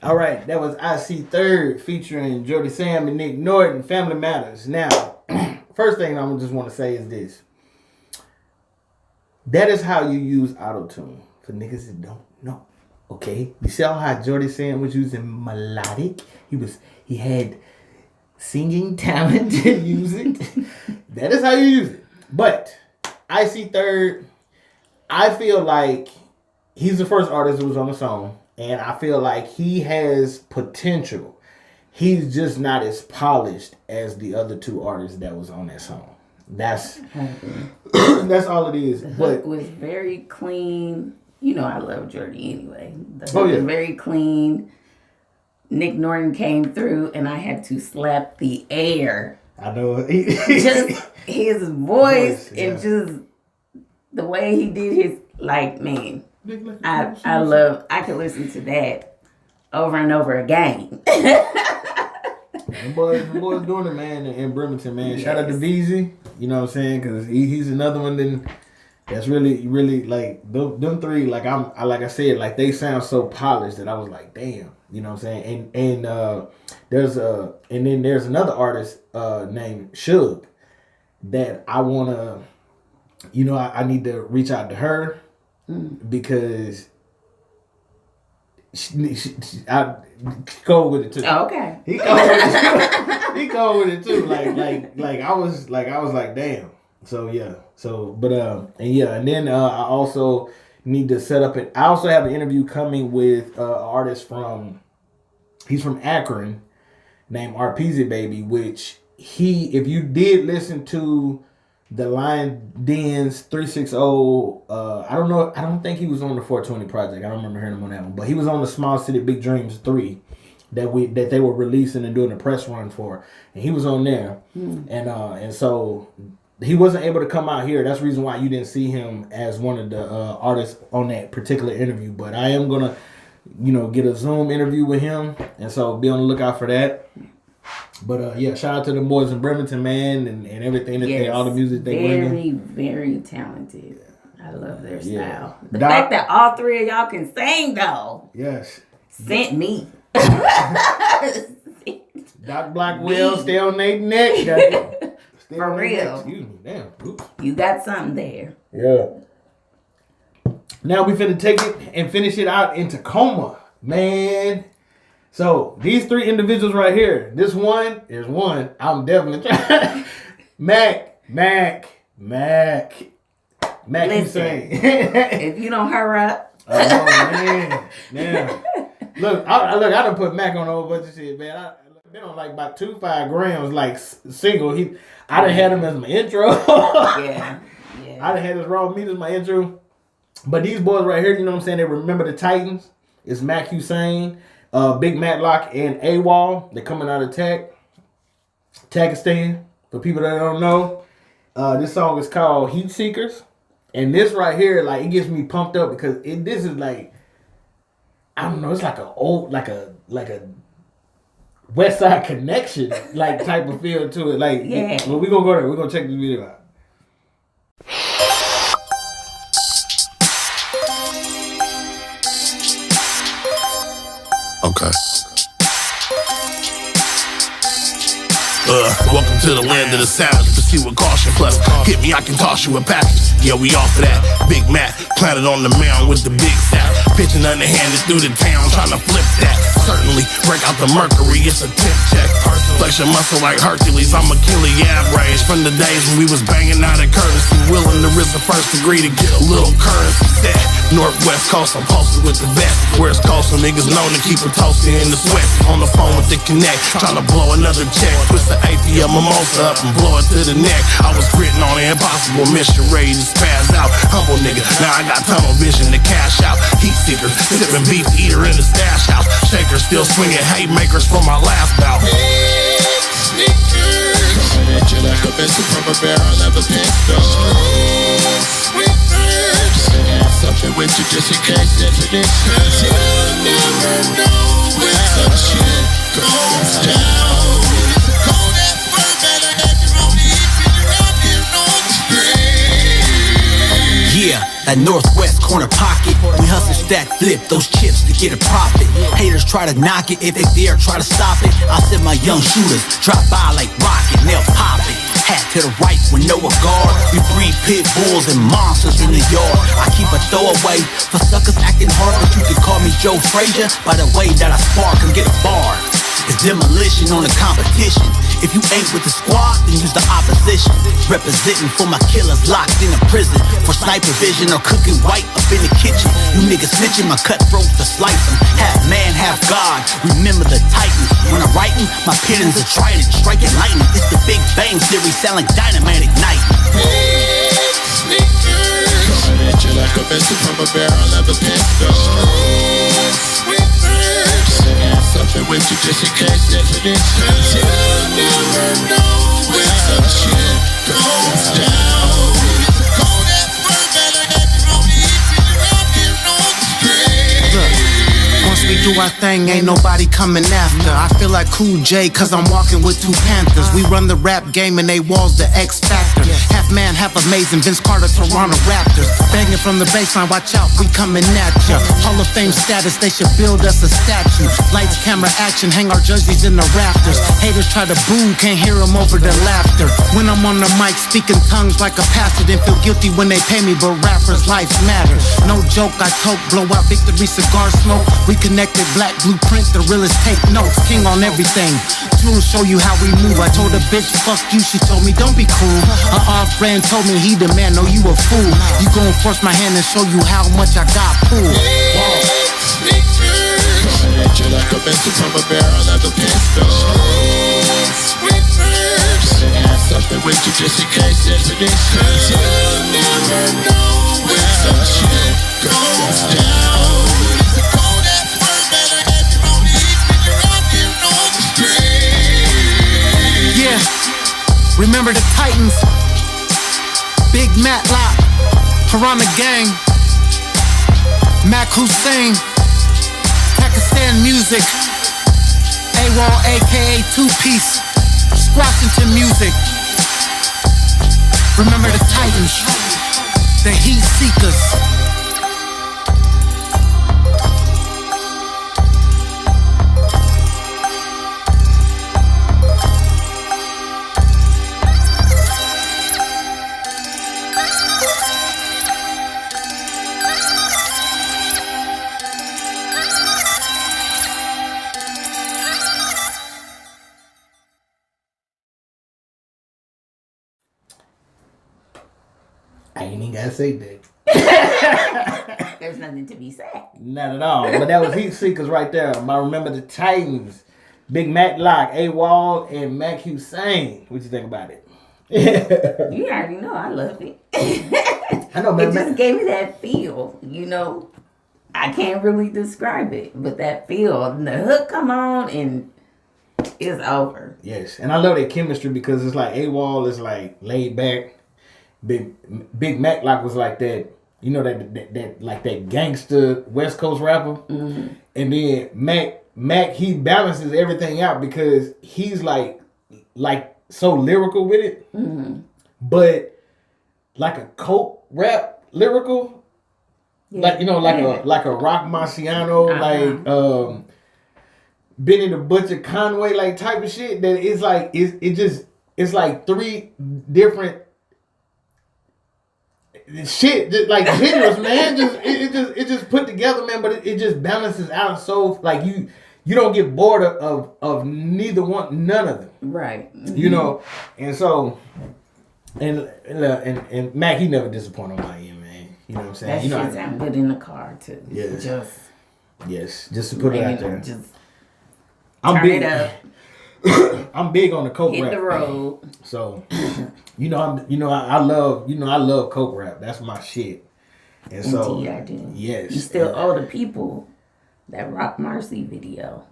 All right, that was I See Third featuring Jody Sam and Nick Norton, Family Matters. Now, first thing I just want to say is this. That is how you use auto-tune. For niggas that don't know. Okay? You see how Jody Sam was using melodic? He had singing talent to use it. That is how you use it. But I See Third, I feel like he's the first artist that was on the song. And I feel like he has potential. He's just not as polished as the other two artists that was on that song. That's all it is. The hook was very clean. You know I love Jordy anyway. The hook was very clean. Nick Norton came through and I had to slap the air. I know. Just his voice and just the way he did his, like, man. I could listen to that over and over again. The boys doing it, man, in Bremerton, man. Yes. Shout out to VZ, you know what I'm saying? Because he's another one that's really, really, like, them three, like like I said, like, they sound so polished that I was like, damn, you know what I'm saying? And then there's another artist named Suge that I want to, you know, I need to reach out to her. Because I go with it too. Oh, okay. He go with it too. He go with it too. Like I was like damn. So yeah. So but and then I also need to set up I also have an interview coming with an artist he's from Akron named RPZ Baby, which if you did listen to the Lion Den's 360, I don't think he was on the 420 project. I don't remember hearing him on that one. But he was on the Small City Big Dreams 3 that they were releasing and doing a press run for. And he was on there. And so he wasn't able to come out here. That's the reason why you didn't see him as one of the artists on that particular interview. But I am going to, get a Zoom interview with him. And so be on the lookout for that. But shout out to the boys in Bremerton, man, and everything that all the music they bring. Very, very talented. I love their style. The fact that all three of y'all can sing, though. Yes. Sent me. Doc Blackwell, stay on their neck. For real. Excuse me, damn. Oops. You got something there. Yeah. Now we finna take it and finish it out in Tacoma, man. So these three individuals right here. This one is one I'm definitely trying. Makkk Hussein. If you don't hurry up. Oh man, damn. Look, I done put Makkk on a whole bunch of shit, man. I've been on like about 2-5 grams, like single. I done had him as my intro. Yeah. I done had this raw meat as my intro. But these boys right here, you know what I'm saying? They remember the Titans. It's Makkk Hussein. Big Matloc and Awall. They're coming out of Pakistan. For people that don't know, this song is called Heat Seekers. And this right here, like, it gets me pumped up because this is like, I don't know, it's like a West Side Connection like type of feel to it. Like, well, we're gonna go there. We're gonna check this video out. Okay. Welcome to the land of the savage. Proceed with caution. Plus, hit me, I can toss you a package. Yeah, we off of that. Big Matt, planted on the mound with the big sack. Pitching underhanded through the town, trying to flip that. Certainly, break out the mercury, it's a tip check. Flex your muscle like Hercules, I'm Achilles average. From the days when we was banging out of courtesy, willing to risk the first degree to get a little currency set. Northwest Coast, I'm posted with the best. West Coast, some niggas known to keep a toasty in the sweat. On the phone with the connect, tryna blow another check. Twist the APL mimosa up and blow it to the neck. I was gritting on the impossible mission, ready to spaz out. Humble nigga, now I got tunnel vision to cash out. Heat seekers, sipping beef eater in the stash house. Shakers still swinging haymakers from my last bout. Coming at you like a missile from a barrel of a pistol. Something with you just in case there's an issue. You'll never know when some shit goes down. Go that far, better have your own heat when you're out here on the street. Yeah, that northwest corner pocket. We hustle, stack, flip those chips to get a profit. Haters try to knock it, if they dare try to stop it. I send my young shooters drop by like rocket, and they'll pop it. Hat to the right with no guard. We breed pit bulls and monsters in the yard. I keep a throwaway for suckers acting hard, but you can call me Joe Frazier by the way that I spark and get a bar. It's demolition on the competition. If you ain't with the squad, then use the opposition. Representing for my killers locked in a prison for sniper vision or cooking white up in the kitchen. You niggas snitching, my cutthroats to slice them. Half man, half God. Remember the Titans. When I'm writing, my pen's a trident, striking lightning. It's the Big Bang Theory, sound like dynamite ignite. Coming at you like a missile from a barrel of a pistol. Something with you just in case there's an issue. You'll never know when some shit goes down. Go that far, better have your own heat when you're out here on the street. Look, once we do our thing, ain't nobody coming after. I feel like Cool J, cause I'm walking with two Panthers. We run the rap game and Awall's the X Factor. Half man, half amazing, Vince Carter, Toronto Raptors. Banging from the baseline, watch out, we coming at ya. Hall of Fame status, they should build us a statue. Lights, camera, action, hang our jerseys in the rafters. Haters try to boo, can't hear them over the laughter. When I'm on the mic, speaking tongues like a pastor, then feel guilty when they pay me, but rappers' lives matter. No joke, I toke, blow out victory, cigar smoke. We connected, black blueprint, the realest take notes. King on everything, tools show you how we move. I told a bitch, fuck you, she told me, don't be cruel. Friend told me he the man, no you a fool. You gon' force my hand and show you how much I got pulled. Coming at you like a missile from a barrel of a pistol. Something with you just in case there's an issue. You'll never know when some shit goes down. Go that far, better have your own heat when you're out here on the street. Yeah, remember the Titans. Big Matloc, Piranha Gang, Makkk Hussein, Pakistan Music, Awall aka Two Piece, Washington Music. Remember the Titans, the Heat Seekers. I ain't even gotta say that. There's nothing to be said. Not at all. But that was Heat Seekers right there. I remember the Titans. Big Matloc, Awall, and Makkk Hussein. What you think about it? You already know I love it. I know, man. It just gave me that feel, you know. I can't really describe it, but that feel. And the hook come on and it's over. Yes. And I love that chemistry because it's like Awall is like laid back. Big Matloc was like that, you know, that like that gangster West Coast rapper. Mm-hmm. And then Makkk, he balances everything out because he's like so lyrical with it. Mm-hmm. But like a coke rap lyrical. Yeah. Like, you know, like a Rock Marciano, like Benny the Butcher Conway like type of shit that it's like it's like three different shit, just like genres, man. It just put together, man. But it just balances out so like you don't get bored of neither one, none of them, right? Mm-hmm. You know, and so and Makkk, he never disappointed on my end, man. You know what I'm saying? That You know, shit sound good in the car too. Yeah. Just just to put it out there. Just I'm turn big. it up. I'm big on the coke Hit rap. the road. So, I love coke rap. That's my shit. And so, Indeed, I do. yes. You still owe the people that Rock Marcy video.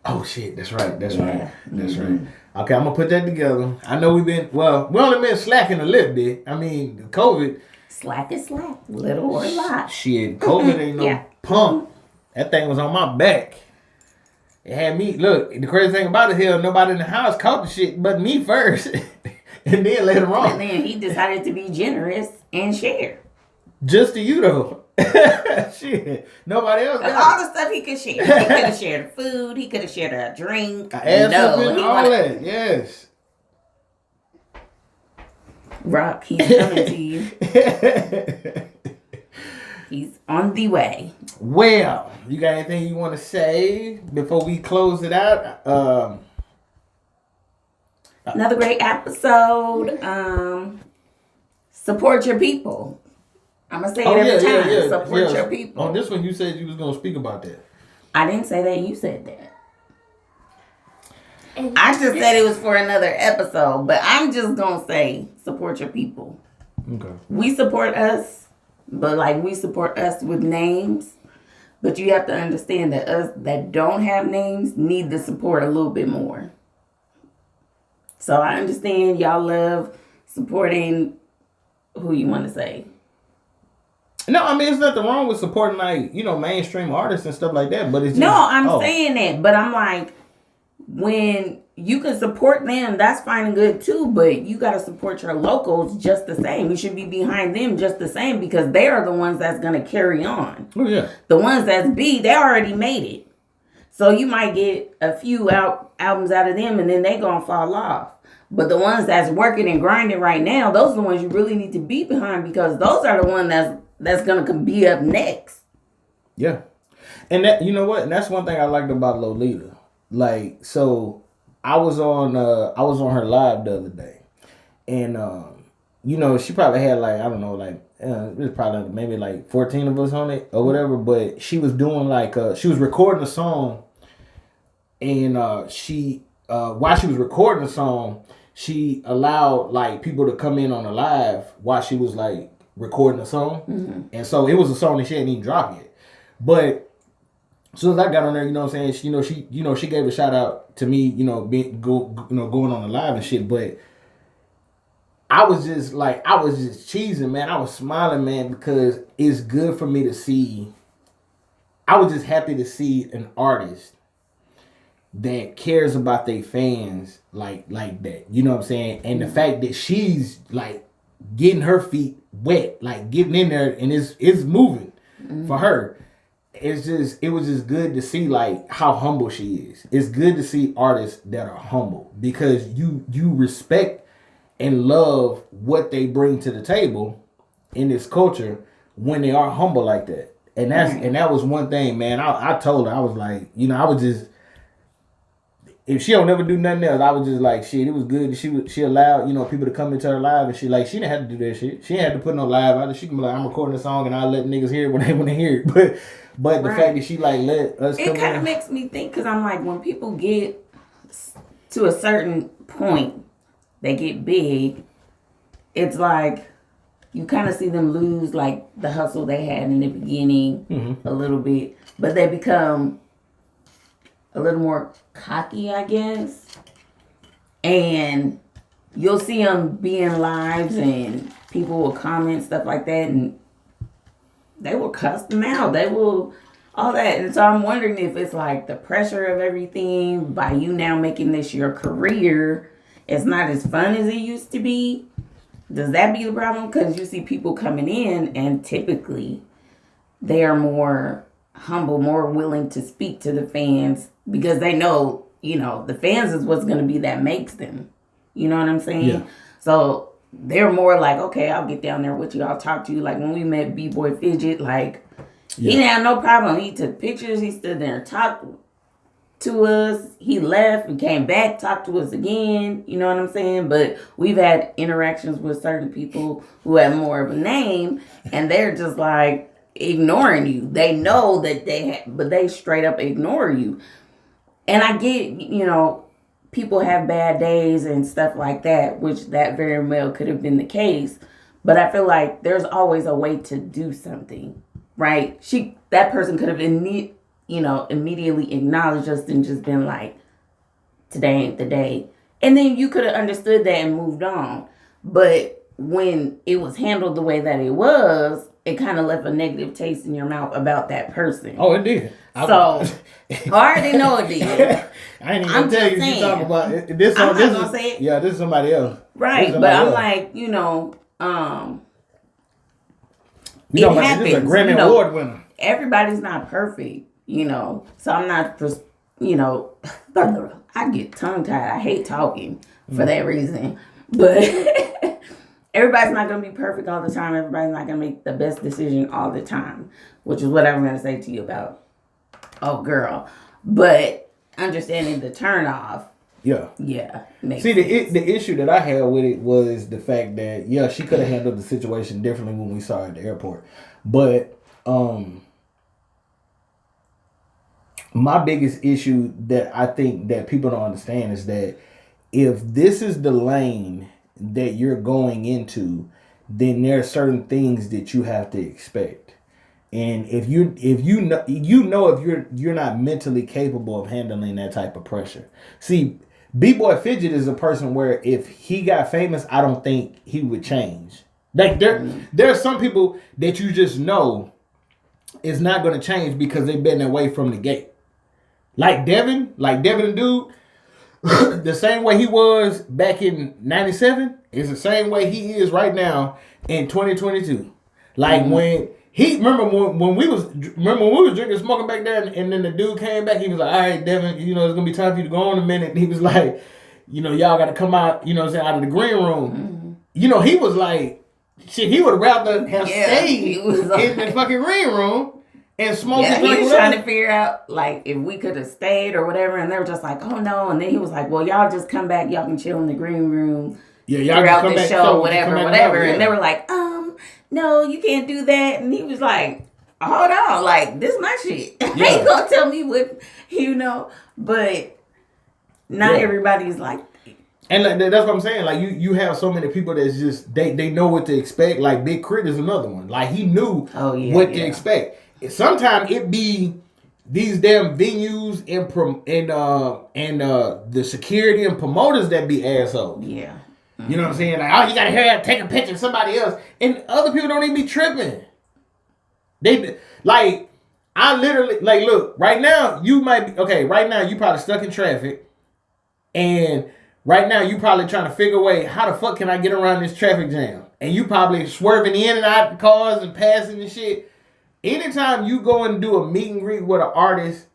Oh shit, that's right. That's Yeah. right. That's right. Okay, I'm gonna put that together. I know we only been slacking a little bit. I mean, COVID. Slack is slack, little or lot. Shit, COVID ain't no pump. That thing was on my back. It had me, look, the crazy thing about it here, nobody in the house caught the shit but me first. And then later on. And then he decided to be generous and share. Just to you though. Shit. Nobody else got all the stuff he could share. He could have shared food. He could have shared a drink. All that. Yes. Rock, he's coming to you. He's on the way. Well, you got anything you want to say before we close it out? Another great episode. Support your people. I'm going to say it every time. Support your people. On this one, you said you was going to speak about that. I didn't say that. You said that. I just said it was for another episode, but I'm just going to say support your people. Okay. We support us, but we support us with names. But you have to understand that us that don't have names need the support a little bit more. So I understand y'all love supporting who you want to say. No, I mean, there's nothing wrong with supporting mainstream artists and stuff like that, but it's just... No, I'm saying that, but I'm like, when you can support them, that's fine and good too, but you got to support your locals just the same. You should be behind them just the same because they are the ones that's going to carry on. Oh, yeah. The ones that's B, they already made it. So you might get a few albums out of them and then they going to fall off. But the ones that's working and grinding right now, those are the ones you really need to be behind because those are the ones that's going to be up next. Yeah. And that, you know what? And that's one thing I liked about Lolita. So I was on her live the other day. And, she probably had it was probably maybe 14 of us on it or whatever. But she was doing she was recording a song. And while she was recording the song, she allowed people to come in on the live while she was recording the song. Mm-hmm. And so it was a song that she hadn't even dropped yet. But as soon as I got on there, you know what I'm saying, she gave a shout out to me, going on the live and shit. But I was just cheesing, man. I was smiling, man, because it's good for me to see. I was just happy to see an artist that cares about their fans like that. You know what I'm saying? And the fact that she's getting her feet wet, getting in there and it's moving for her. It was just good to see how humble she is. It's good to see artists that are humble because you respect and love what they bring to the table in this culture when they are humble like that. And that was one thing, man. I told her, I was like, I was just, if she don't never do nothing else, I was just like, shit, it was good. She allowed, people to come into her live and she didn't have to do that shit. She didn't have to put no live out. She can be like, I'm recording a song and I'll let niggas hear it when they want to hear it. But the fact that she let us come in. It kind of makes me think, because I'm like, when people get to a certain point, they get big, it's like, you kind of see them lose the hustle they had in the beginning a little bit. But they become a little more cocky, I guess. And you'll see them be in lives and people will comment, stuff like that, and they will cuss them out. They will, all that. And so I'm wondering if it's the pressure of everything, by you now making this your career, it's not as fun as it used to be. Does that be the problem? Because you see people coming in and typically they are more humble, more willing to speak to the fans because they know, the fans is what's going to be that makes them. You know what I'm saying? Yeah. So they're more okay, I'll get down there with you. I'll talk to you. When we met B-Boy Fidget, he didn't have no problem. He took pictures. He stood there and talked to us. He left and came back, talked to us again. You know what I'm saying? But we've had interactions with certain people who have more of a name, and they're just like ignoring you. They know that but they straight up ignore you. And I get, people have bad days and stuff like that, which that very well could have been the case. But I feel like there's always a way to do something, right? That person could have immediately acknowledged us and just been like, today ain't the day. And then you could have understood that and moved on. But when it was handled the way that it was, it kind of left a negative taste in your mouth about that person. Oh, it did. So, I already know it did. I ain't even tell you what you talking about. This I'm not going to say it. Yeah, this is somebody else. Right, but I'm like, it happens. This is a Grammy Award winner. Everybody's not perfect, so I'm not, I get tongue tied. I hate talking for that reason. But everybody's not going to be perfect all the time. Everybody's not going to make the best decision all the time, which is what I'm going to say to you about, oh, girl. But understanding the turnoff. Yeah. Yeah. See, the issue that I had with it was the fact that, yeah, she could have handled the situation differently when we saw her at the airport. But my biggest issue that I think that people don't understand is that if this is the lane that you're going into, then there are certain things that you have to expect. And if you're not mentally capable of handling that type of pressure. See, B-Boy Fidget is a person where if he got famous, I don't think he would change. Like there are some people that you just know is not going to change because they've been away from the gate. Like Devin and dude, the same way he was back in 97 is the same way he is right now in 2022. Like when he remember when we was drinking smoking back there, and then the dude came back, he was like, all right, Devin, it's gonna be time for you to go on a minute. And he was like, y'all gotta come out, out of the green room. He was like, shit, he would rather have stayed in the fucking green room and smoked. Yeah, he was trying to figure out like if we could have stayed or whatever, and they were just like, oh no. And then he was like, well, y'all just come back, y'all can chill in the green room. Yeah, y'all throughout can come the back, show, so whatever. Yeah. And they were like, no, you can't do that. And he was like, hold on, like this is my shit. Yeah. Ain't gonna tell me what, but not everybody's like. And like, that's what I'm saying. Like you have so many people that's just they know what to expect. Like Big Crit is another one. Like he knew what to expect. Sometimes it be these damn venues and the security and promoters that be assholes. Yeah. You know what I'm saying? Like, oh, you gotta take a picture of somebody else, and other people don't even be tripping. They like, I literally like, look, right now you might be okay. Right now you probably stuck in traffic, and right now you probably trying to figure a way how the fuck can I get around this traffic jam, and you probably swerving in and out the cars and passing and shit. Anytime you go and do a meet and greet with an artist,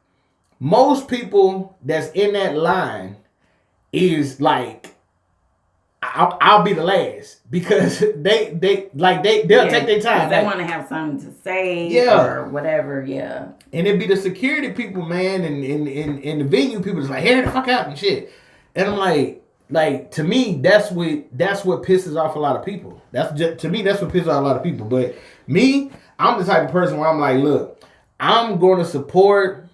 most people that's in that line is like, I'll be the last because they'll take their time. They want to have something to say or whatever, And it'd be the security people, man, and the venue people just like, hey, the fuck out and shit. And I'm like to me, that's what pisses off a lot of people. To me, that's what pisses off a lot of people. But me, I'm the type of person where I'm like, look, I'm going to support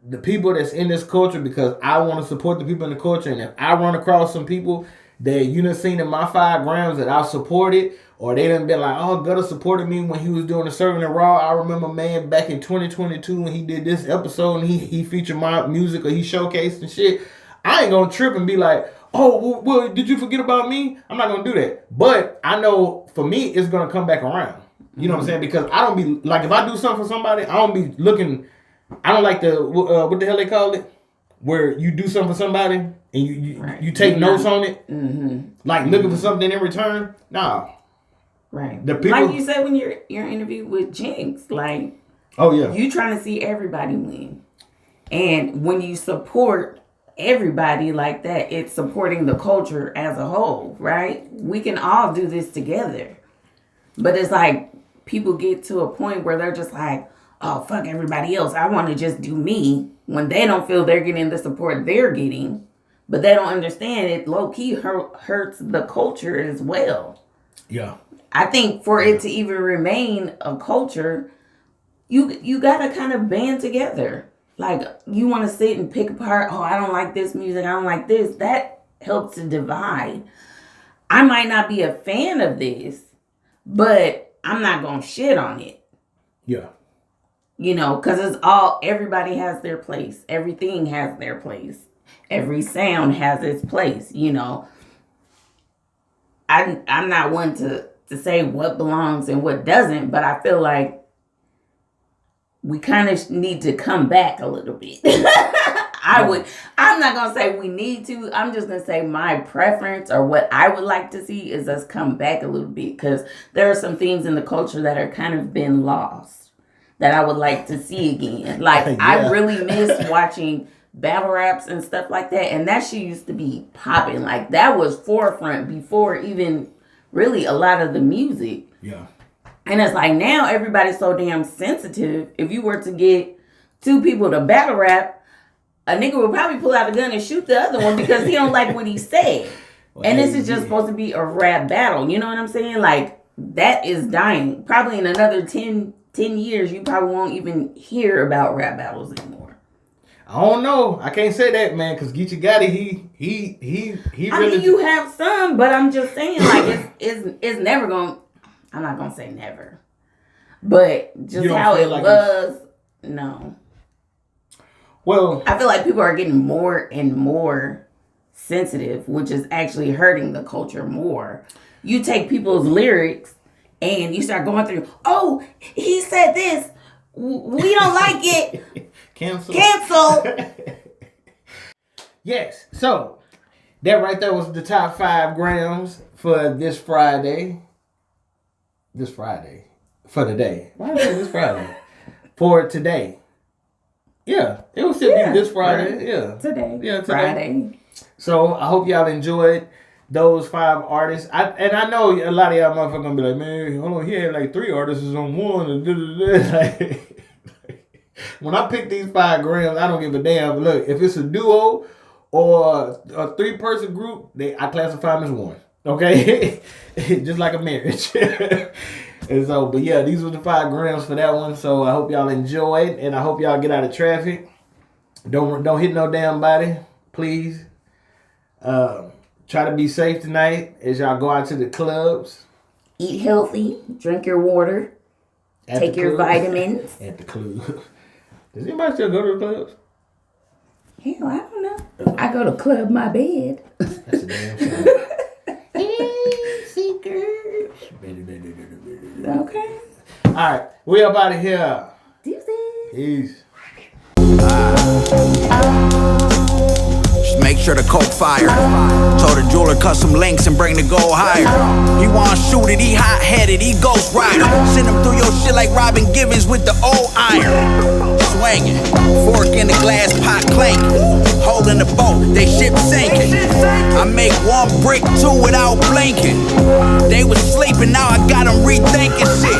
the people that's in this culture because I want to support the people in the culture. And if I run across some people that you done seen in my 5 grams that I've supported, or they done been like, oh, Gutta supported me when he was doing the CIRV'N IT RAW. I remember, man, back in 2022 when he did this episode and he featured my music or he showcased and shit. I ain't going to trip and be like, oh, well, did you forget about me? I'm not going to do that. But I know for me, it's going to come back around. You know what I'm saying? Because I don't be, like, if I do something for somebody, I don't be looking, I don't like the, what the hell they call it? Where you do something for somebody and you take notes on it. Like looking for something in return. Nah. Right. The people, like you said when you're interviewed with Jinx, like, oh yeah, you trying to see everybody win. And when you support everybody like that, it's supporting the culture as a whole, right? We can all do this together. But it's like people get to a point where they're just like, oh, fuck everybody else. I want to just do me, when they don't feel they're getting the support they're getting. But they don't understand it low-key hurts the culture as well. Yeah. I think for it to even remain a culture, you got to kind of band together. Like, you want to sit and pick apart, oh, I don't like this music, I don't like this. That helps to divide. I might not be a fan of this, but I'm not going to shit on it. Yeah. You know, because everybody has their place. Everything has their place. Every sound has its place, you know. I'm not one to say what belongs and what doesn't, but I feel like we kind of need to come back a little bit. I'm not going to say we need to. I'm just going to say my preference or what I would like to see is us come back a little bit, because there are some things in the culture that are kind of been lost that I would like to see again. Like, yeah. I really miss watching battle raps and stuff like that, and that shit used to be popping. Like, that was forefront before even really a lot of the music. Yeah. And it's like, now everybody's so damn sensitive. If you were to get two people to battle rap, a nigga would probably pull out a gun and shoot the other one because he don't like what he said. Well, and this is just supposed to be a rap battle. You know what I'm saying? Like, that is dying. Probably in another 10 years, you probably won't even hear about rap battles anymore. I don't know. I can't say that, man, because Geechee Gotti, he really... I mean, you have some, but I'm just saying, like, it's never going... I'm not going to say never. But just how it like was, no. Well... I feel like people are getting more and more sensitive, which is actually hurting the culture more. You take people's lyrics and you start going through, oh, he said this. We don't like it. Cancel. Yes. So, that right there was the top 5 grams for this Friday. For today. Why did I say this Friday? For today. Yeah. It was still this Friday. Right. Yeah. Today. Yeah, today. Friday. So, I hope y'all enjoyed those 5 artists. I know a lot of y'all motherfuckers gonna be like, man, hold on, he had like 3 artists on one. And when I pick these 5 grams, I don't give a damn. But look, if it's a duo or a 3-person group, I classify them as one. Okay? Just like a marriage. And so, but yeah, these were the 5 grams for that one. So I hope y'all enjoyed, and I hope y'all get out of traffic. Don't hit no damn body, please. Try to be safe tonight as y'all go out to the clubs. Eat healthy. Drink your water. Take your vitamins. At the club. Does anybody still go to the clubs? Hell, I don't know. I go to club my bed. That's a damn shame. Hey, secret. Okay. All right. We up out of here. Peace. Just make sure the coke fire. Told the jeweler cut some links and bring the gold higher. He wanna shoot it, he hot-headed, he ghost rider. Send him through your shit like Robin Givens with the old iron. Swinging, fork in the glass pot clanking. Holding the boat, they ship sinking. I make 1 brick, 2 without blinking. They was sleeping, now I got them rethinking shit.